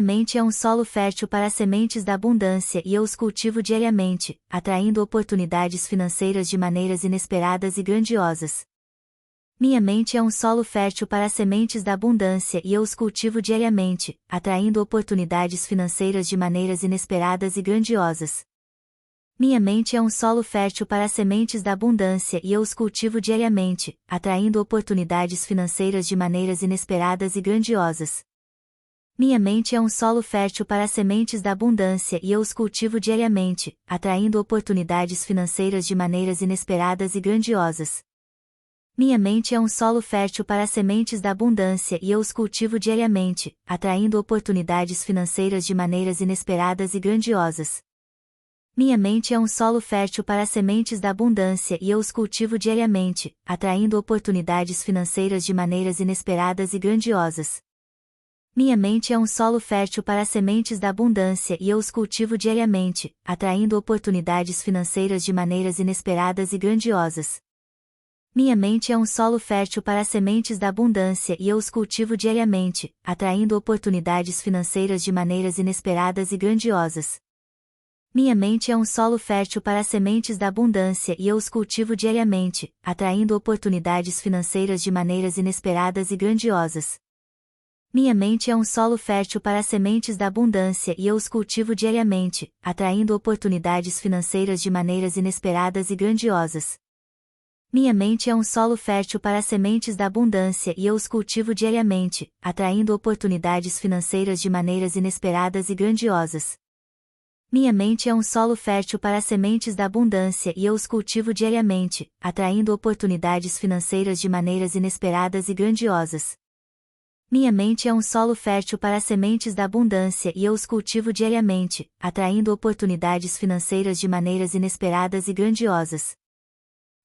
mente é um solo fértil para as sementes da abundância e eu os cultivo diariamente, atraindo oportunidades financeiras de maneiras inesperadas e grandiosas. Minha mente é um solo fértil para as sementes da abundância e eu os cultivo diariamente, atraindo oportunidades financeiras de maneiras inesperadas e grandiosas. Minha mente é um solo fértil para as sementes da abundância e eu os cultivo diariamente, atraindo oportunidades financeiras de maneiras inesperadas e grandiosas. Minha mente é um solo fértil para as sementes da abundância e eu os cultivo diariamente, atraindo oportunidades financeiras de maneiras inesperadas e grandiosas. Minha mente é um solo fértil para as sementes da abundância e eu os cultivo diariamente, atraindo oportunidades financeiras de maneiras inesperadas e grandiosas. Minha mente é um solo fértil para as sementes da abundância e eu os cultivo diariamente, atraindo oportunidades financeiras de maneiras inesperadas e grandiosas. Minha mente é um solo fértil para as sementes da abundância e eu os cultivo diariamente, atraindo oportunidades financeiras de maneiras inesperadas e grandiosas. Minha mente é um solo fértil para as sementes da abundância e eu os cultivo diariamente, atraindo oportunidades financeiras de maneiras inesperadas e grandiosas. Minha mente é um solo fértil para as sementes da abundância e eu os cultivo diariamente, atraindo oportunidades financeiras de maneiras inesperadas e grandiosas. Minha mente é um solo fértil para as sementes da abundância e eu os cultivo diariamente, atraindo oportunidades financeiras de maneiras inesperadas e grandiosas. Minha mente é um solo fértil para as sementes da abundância e eu os cultivo diariamente, atraindo oportunidades financeiras de maneiras inesperadas e grandiosas. Minha mente é um solo fértil para as sementes da abundância e eu os cultivo diariamente, atraindo oportunidades financeiras de maneiras inesperadas e grandiosas. Minha mente é um solo fértil para as sementes da abundância e eu os cultivo diariamente, atraindo oportunidades financeiras de maneiras inesperadas e grandiosas.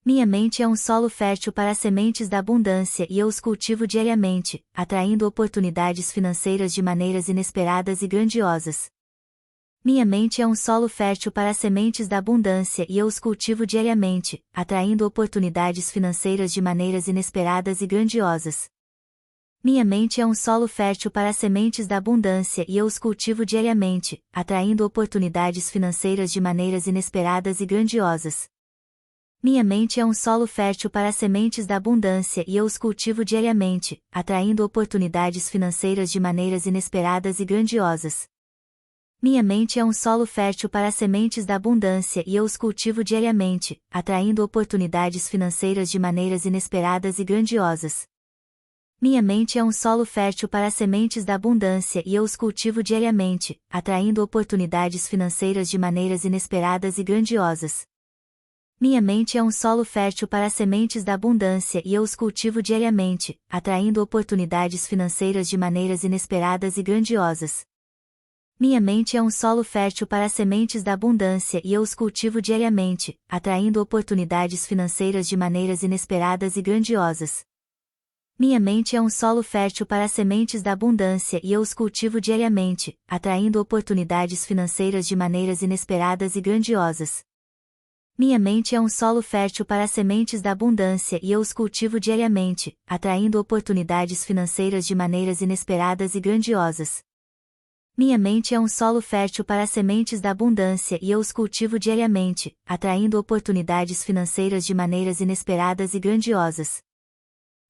Minha mente é um solo fértil para as sementes da abundância e eu os cultivo diariamente, atraindo oportunidades financeiras de maneiras inesperadas e grandiosas. Minha mente é um solo fértil para as sementes da abundância e eu os cultivo diariamente, atraindo oportunidades financeiras de maneiras inesperadas e grandiosas. Minha mente é um solo fértil para as sementes da abundância e eu os cultivo diariamente, atraindo oportunidades financeiras de maneiras inesperadas e grandiosas. Minha mente é um solo fértil para as sementes da abundância e eu os cultivo diariamente, atraindo oportunidades financeiras de maneiras inesperadas e grandiosas. Minha mente é um solo fértil para as sementes da abundância e eu os cultivo diariamente, atraindo oportunidades financeiras de maneiras inesperadas e grandiosas. Minha mente é um solo fértil para as sementes da abundância e eu os cultivo diariamente, atraindo oportunidades financeiras de maneiras inesperadas e grandiosas. Minha mente é um solo fértil para as sementes da abundância e eu os cultivo diariamente, atraindo oportunidades financeiras de maneiras inesperadas e grandiosas. Minha mente é um solo fértil para as sementes da abundância e eu os cultivo diariamente, atraindo oportunidades financeiras de maneiras inesperadas e grandiosas. Minha mente é um solo fértil para as sementes da abundância e eu os cultivo diariamente, atraindo oportunidades financeiras de maneiras inesperadas e grandiosas. Minha mente é um solo fértil para as sementes da abundância e eu os cultivo diariamente, atraindo oportunidades financeiras de maneiras inesperadas e grandiosas. Minha mente é um solo fértil para as sementes da abundância e eu os cultivo diariamente, atraindo oportunidades financeiras de maneiras inesperadas e grandiosas.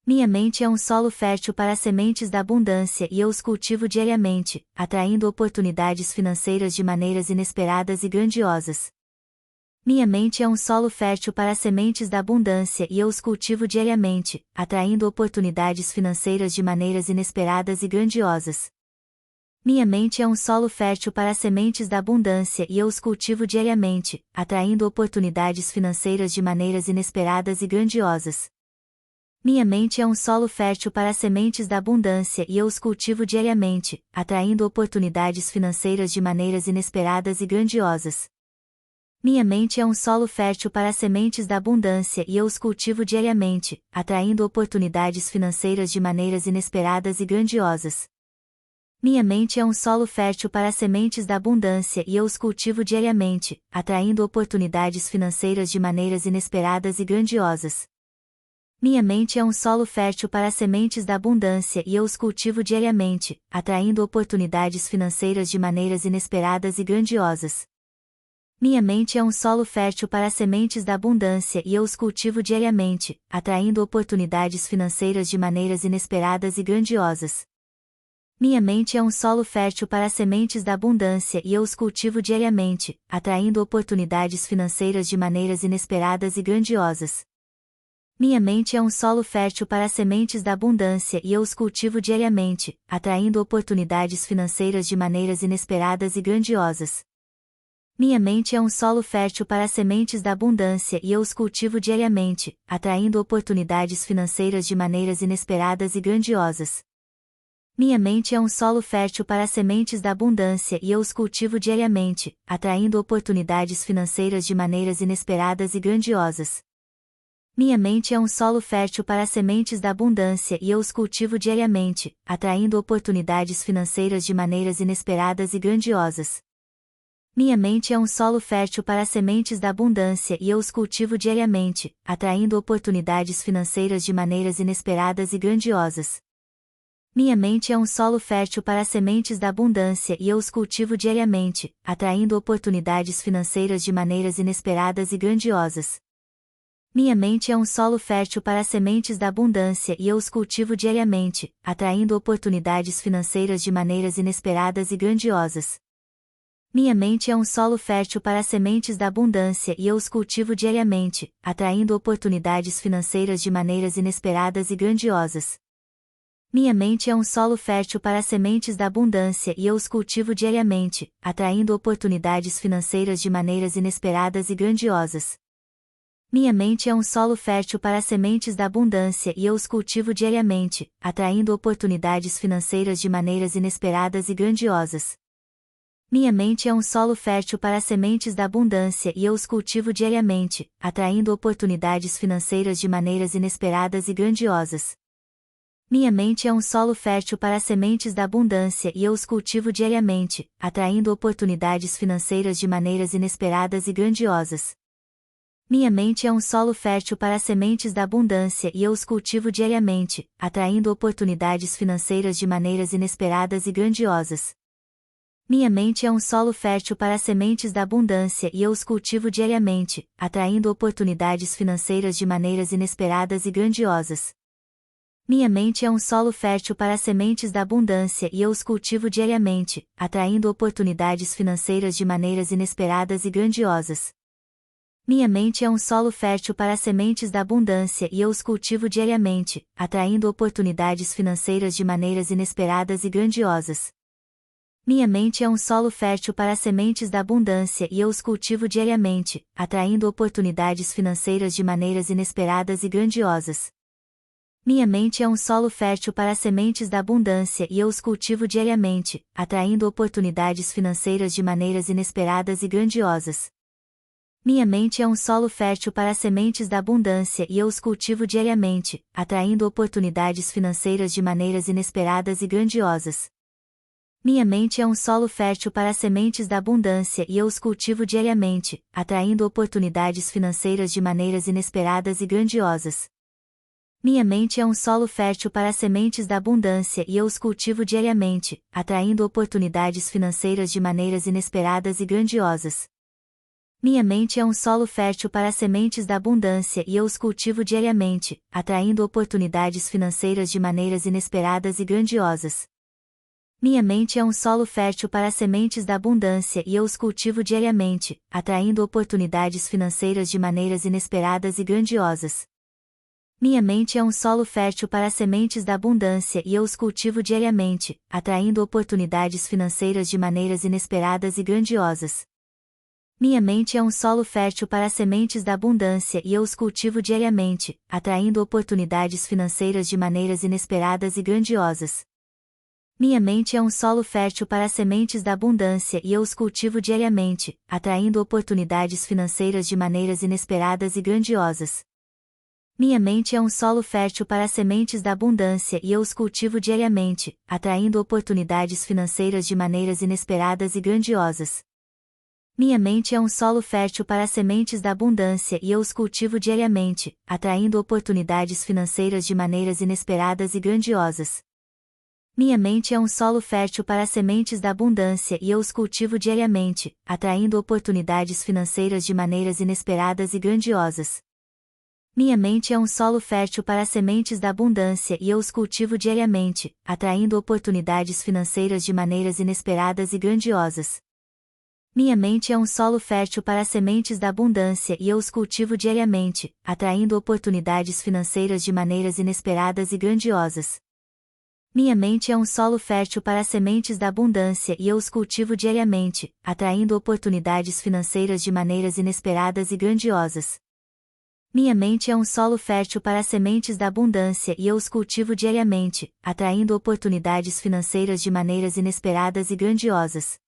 Minha mente é um solo fértil para as sementes da abundância e eu os cultivo diariamente, atraindo oportunidades financeiras de maneiras inesperadas e grandiosas. Minha mente é um solo fértil para as sementes da abundância e eu os cultivo diariamente, atraindo oportunidades financeiras de maneiras inesperadas e grandiosas. Minha mente é um solo fértil para as sementes da abundância e eu os cultivo diariamente, atraindo oportunidades financeiras de maneiras inesperadas e grandiosas. Minha mente é um solo fértil para as sementes da abundância e eu os cultivo diariamente, atraindo oportunidades financeiras de maneiras inesperadas e grandiosas. Minha mente é um solo fértil para as sementes da abundância e eu os cultivo diariamente, atraindo oportunidades financeiras de maneiras inesperadas e grandiosas. Minha mente é um solo fértil para as sementes da abundância e eu os cultivo diariamente, atraindo oportunidades financeiras de maneiras inesperadas e grandiosas. Minha mente é um solo fértil para as sementes da abundância e eu os cultivo diariamente, atraindo oportunidades financeiras de maneiras inesperadas e grandiosas. Minha mente é um solo fértil para as sementes da abundância e eu os cultivo diariamente, atraindo oportunidades financeiras de maneiras inesperadas e grandiosas. Minha mente é um solo fértil para as sementes da abundância e eu os cultivo diariamente, atraindo oportunidades financeiras de maneiras inesperadas e grandiosas. Minha mente é um solo fértil para as sementes da abundância e eu os cultivo diariamente, atraindo oportunidades financeiras de maneiras inesperadas e grandiosas. Minha mente é um solo fértil para as sementes da abundância e eu os cultivo diariamente, atraindo oportunidades financeiras de maneiras inesperadas e grandiosas. Minha mente é um solo fértil para as sementes da abundância e eu os cultivo diariamente, atraindo oportunidades financeiras de maneiras inesperadas e grandiosas. Minha mente é um solo fértil para as sementes da abundância e eu os cultivo diariamente, atraindo oportunidades financeiras de maneiras inesperadas e grandiosas. Minha mente é um solo fértil para as sementes da abundância e eu os cultivo diariamente, atraindo oportunidades financeiras de maneiras inesperadas e grandiosas. Minha mente é um solo fértil para as sementes da abundância e eu os cultivo diariamente, atraindo oportunidades financeiras de maneiras inesperadas e grandiosas. Minha mente é um solo fértil para as sementes da abundância e eu os cultivo diariamente, atraindo oportunidades financeiras de maneiras inesperadas e grandiosas. Minha mente é um solo fértil para as sementes da abundância e eu os cultivo diariamente, atraindo oportunidades financeiras de maneiras inesperadas e grandiosas. Minha mente é um solo fértil para as sementes da abundância e eu os cultivo diariamente, atraindo oportunidades financeiras de maneiras inesperadas e grandiosas. Minha mente é um solo fértil para as sementes da abundância e eu os cultivo diariamente, atraindo oportunidades financeiras de maneiras inesperadas e grandiosas. Minha mente é um solo fértil para as sementes da abundância e eu os cultivo diariamente, atraindo oportunidades financeiras de maneiras inesperadas e grandiosas. Minha mente é um solo fértil para as sementes da abundância e eu os cultivo diariamente, atraindo oportunidades financeiras de maneiras inesperadas e grandiosas. Minha mente é um solo fértil para as sementes da abundância e eu os cultivo diariamente, atraindo oportunidades financeiras de maneiras inesperadas e grandiosas. Minha mente é um solo fértil para as sementes da abundância e eu os cultivo diariamente, atraindo oportunidades financeiras de maneiras inesperadas e grandiosas. Minha mente é um solo fértil para as sementes da abundância e eu os cultivo diariamente, atraindo oportunidades financeiras de maneiras inesperadas e grandiosas. Minha mente é um solo fértil para as sementes da abundância e eu os cultivo diariamente, atraindo oportunidades financeiras de maneiras inesperadas e grandiosas. Minha mente é um solo fértil para as sementes da abundância e eu os cultivo diariamente, atraindo oportunidades financeiras de maneiras inesperadas e grandiosas. Minha mente é um solo fértil para as sementes da abundância e eu os cultivo diariamente, atraindo oportunidades financeiras de maneiras inesperadas e grandiosas. Minha mente é um solo fértil para as sementes da abundância e eu os cultivo diariamente, atraindo oportunidades financeiras de maneiras inesperadas e grandiosas. Minha mente é um solo fértil para as sementes da abundância e eu os cultivo diariamente, atraindo oportunidades financeiras de maneiras inesperadas e grandiosas. Minha mente é um solo fértil para as sementes da abundância e eu os cultivo diariamente, atraindo oportunidades financeiras de maneiras inesperadas e grandiosas. Minha mente é um solo fértil para as sementes da abundância e eu os cultivo diariamente, atraindo oportunidades financeiras de maneiras inesperadas e grandiosas. Minha mente é um solo fértil para as sementes da abundância e eu os cultivo diariamente, atraindo oportunidades financeiras de maneiras inesperadas e grandiosas. Minha mente é um solo fértil para as sementes da abundância e eu os cultivo diariamente, atraindo oportunidades financeiras de maneiras inesperadas e grandiosas. Minha mente é um solo fértil para as sementes da abundância e eu os cultivo diariamente, atraindo oportunidades financeiras de maneiras inesperadas e grandiosas. Minha mente é um solo fértil para as sementes da abundância e eu os cultivo diariamente, atraindo oportunidades financeiras de maneiras inesperadas e grandiosas. Minha mente é um solo fértil para as sementes da abundância e eu os cultivo diariamente, atraindo oportunidades financeiras de maneiras inesperadas e grandiosas. Minha mente é um solo fértil para as sementes da abundância e eu os cultivo diariamente, atraindo oportunidades financeiras de maneiras inesperadas e grandiosas. Minha mente é um solo fértil para as sementes da abundância e eu os cultivo diariamente, atraindo oportunidades financeiras de maneiras inesperadas e grandiosas. Minha mente é um solo fértil para as sementes da abundância e eu os cultivo diariamente, atraindo oportunidades financeiras de maneiras inesperadas e grandiosas. Minha mente é um solo fértil para as sementes da abundância e eu os cultivo diariamente, atraindo oportunidades financeiras de maneiras inesperadas e grandiosas. Minha mente é um solo fértil para as sementes da abundância e eu os cultivo diariamente, atraindo oportunidades financeiras de maneiras inesperadas e grandiosas. Minha mente é um solo fértil para as sementes da abundância e eu os cultivo diariamente, atraindo oportunidades financeiras de maneiras inesperadas e grandiosas.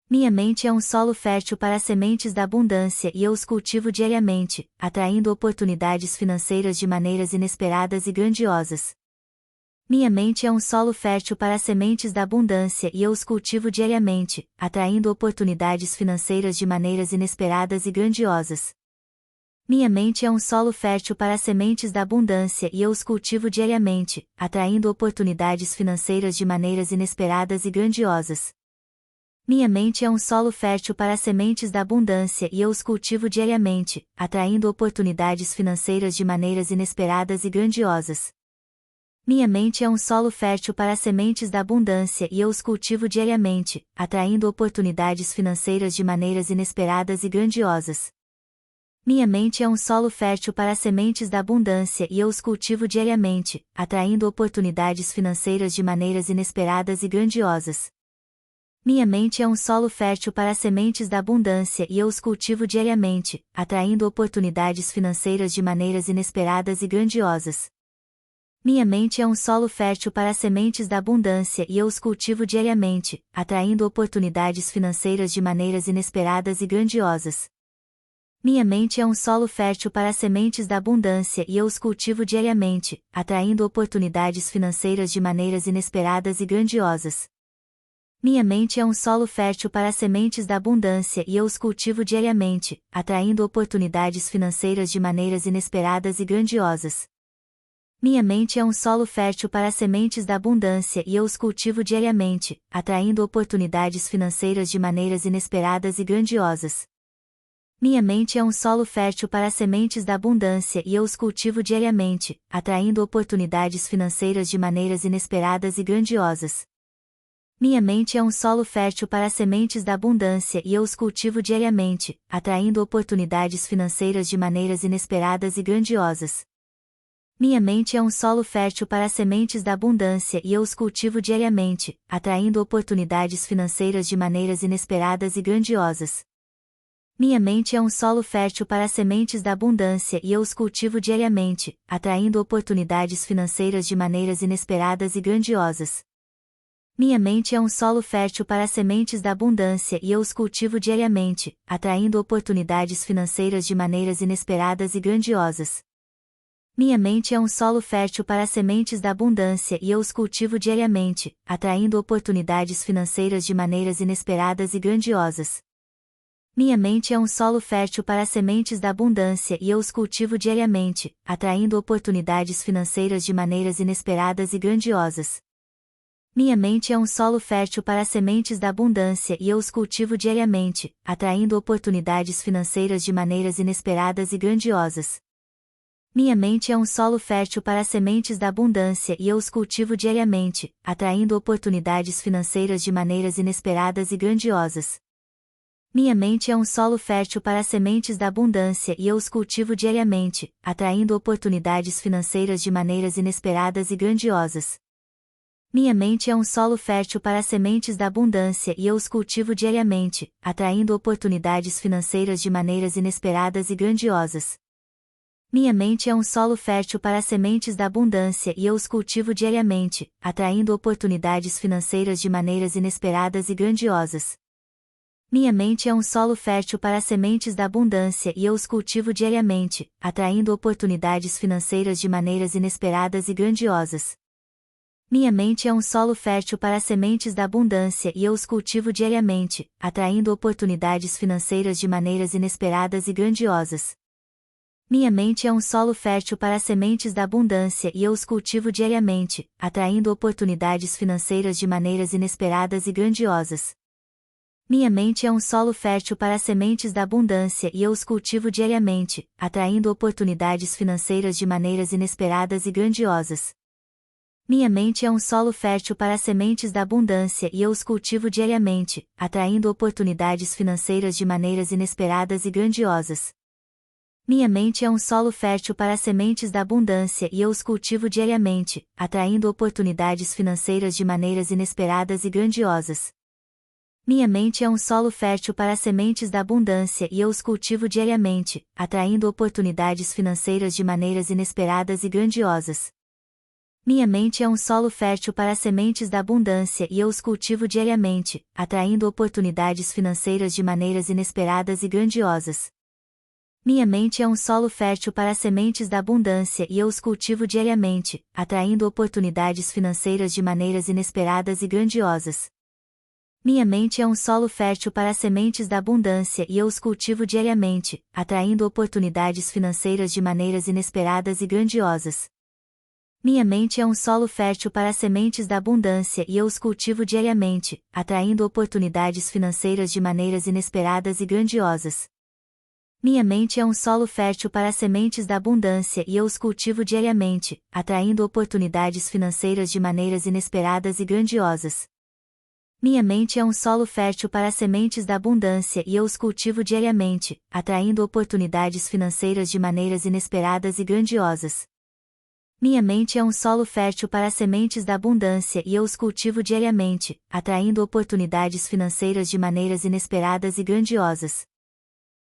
Minha mente é um solo fértil para as sementes da abundância e eu os cultivo diariamente, atraindo oportunidades financeiras de maneiras inesperadas e grandiosas. Minha mente é um solo fértil para as sementes da abundância e eu os cultivo diariamente, atraindo oportunidades financeiras de maneiras inesperadas e grandiosas. Minha mente é um solo fértil para as sementes da abundância e eu os cultivo diariamente, atraindo oportunidades financeiras de maneiras inesperadas e grandiosas. Minha mente é um solo fértil para as sementes da abundância e eu os cultivo diariamente, atraindo oportunidades financeiras de maneiras inesperadas e grandiosas. Minha mente é um solo fértil para as sementes da abundância e eu os cultivo diariamente, atraindo oportunidades financeiras de maneiras inesperadas e grandiosas. Minha mente é um solo fértil para as sementes da abundância e eu os cultivo diariamente, atraindo oportunidades financeiras de maneiras inesperadas e grandiosas. Minha mente é um solo fértil para as sementes da abundância e eu os cultivo diariamente, atraindo oportunidades financeiras de maneiras inesperadas e grandiosas. Minha mente é um solo fértil para as sementes da abundância e eu os cultivo diariamente, atraindo oportunidades financeiras de maneiras inesperadas e grandiosas. Minha mente é um solo fértil para as sementes da abundância e eu os cultivo diariamente, atraindo oportunidades financeiras de maneiras inesperadas e grandiosas. Minha mente é um solo fértil para as sementes da abundância e eu os cultivo diariamente, atraindo oportunidades financeiras de maneiras inesperadas e grandiosas. Minha mente é um solo fértil para as sementes da abundância e eu os cultivo diariamente, atraindo oportunidades financeiras de maneiras inesperadas e grandiosas. Minha mente é um solo fértil para as sementes da abundância e eu os cultivo diariamente, atraindo oportunidades financeiras de maneiras inesperadas e grandiosas. Minha mente é um solo fértil para as sementes da abundância e eu os cultivo diariamente, atraindo oportunidades financeiras de maneiras inesperadas e grandiosas. Minha mente é um solo fértil para as sementes da abundância e eu os cultivo diariamente, atraindo oportunidades financeiras de maneiras inesperadas e grandiosas. Minha mente é um solo fértil para as sementes da abundância e eu os cultivo diariamente, atraindo oportunidades financeiras de maneiras inesperadas e grandiosas. Minha mente é um solo fértil para as sementes da abundância e eu os cultivo diariamente, atraindo oportunidades financeiras de maneiras inesperadas e grandiosas. Minha mente é um solo fértil para as sementes da abundância e eu os cultivo diariamente, atraindo oportunidades financeiras de maneiras inesperadas e grandiosas. Minha mente é um solo fértil para as sementes da abundância e eu os cultivo diariamente, atraindo oportunidades financeiras de maneiras inesperadas e grandiosas. Minha mente é um solo fértil para as sementes da abundância e eu os cultivo diariamente, atraindo oportunidades financeiras de maneiras inesperadas e grandiosas. Minha mente é um solo fértil para as sementes da abundância e eu os cultivo diariamente, atraindo oportunidades financeiras de maneiras inesperadas e grandiosas. Minha mente é um solo fértil para as sementes da abundância e eu os cultivo diariamente, atraindo oportunidades financeiras de maneiras inesperadas e grandiosas. Minha mente é um solo fértil para as sementes da abundância e eu os cultivo diariamente, atraindo oportunidades financeiras de maneiras inesperadas e grandiosas. Minha mente é um solo fértil para as sementes da abundância e eu os cultivo diariamente, atraindo oportunidades financeiras de maneiras inesperadas e grandiosas. Minha mente é um solo fértil para as sementes da abundância e eu os cultivo diariamente, atraindo oportunidades financeiras de maneiras inesperadas e grandiosas. Minha mente é um solo fértil para as sementes da abundância e eu os cultivo diariamente, atraindo oportunidades financeiras de maneiras inesperadas e grandiosas. Minha mente é um solo fértil para as sementes da abundância e eu os cultivo diariamente, atraindo oportunidades financeiras de maneiras inesperadas e grandiosas. Minha mente é um solo fértil para as sementes da abundância e eu os cultivo diariamente, atraindo oportunidades financeiras de maneiras inesperadas e grandiosas. Minha mente é um solo fértil para as sementes da abundância e eu os cultivo diariamente, atraindo oportunidades financeiras de maneiras inesperadas e grandiosas. Minha mente é um solo fértil para as sementes da abundância e eu os cultivo diariamente, atraindo oportunidades financeiras de maneiras inesperadas e grandiosas. Minha mente é um solo fértil para as sementes da abundância e eu os cultivo diariamente, atraindo oportunidades financeiras de maneiras inesperadas e grandiosas. Minha mente é um solo fértil para as sementes da abundância e eu os cultivo diariamente, atraindo oportunidades financeiras de maneiras inesperadas e grandiosas. Minha mente é um solo fértil para as sementes da abundância e eu os cultivo diariamente, atraindo oportunidades financeiras de maneiras inesperadas e grandiosas. Minha mente é um solo fértil para as sementes da abundância e eu os cultivo diariamente, atraindo oportunidades financeiras de maneiras inesperadas e grandiosas. Minha mente é um solo fértil para as sementes da abundância e eu os cultivo diariamente, atraindo oportunidades financeiras de maneiras inesperadas e grandiosas. Minha mente é um solo fértil para as sementes da abundância e eu os cultivo diariamente, atraindo oportunidades financeiras de maneiras inesperadas e grandiosas. Minha mente é um solo fértil para as sementes da abundância e eu os cultivo diariamente, atraindo oportunidades financeiras de maneiras inesperadas e grandiosas. Minha mente é um solo fértil para as sementes da abundância e eu os cultivo diariamente, atraindo oportunidades financeiras de maneiras inesperadas e grandiosas.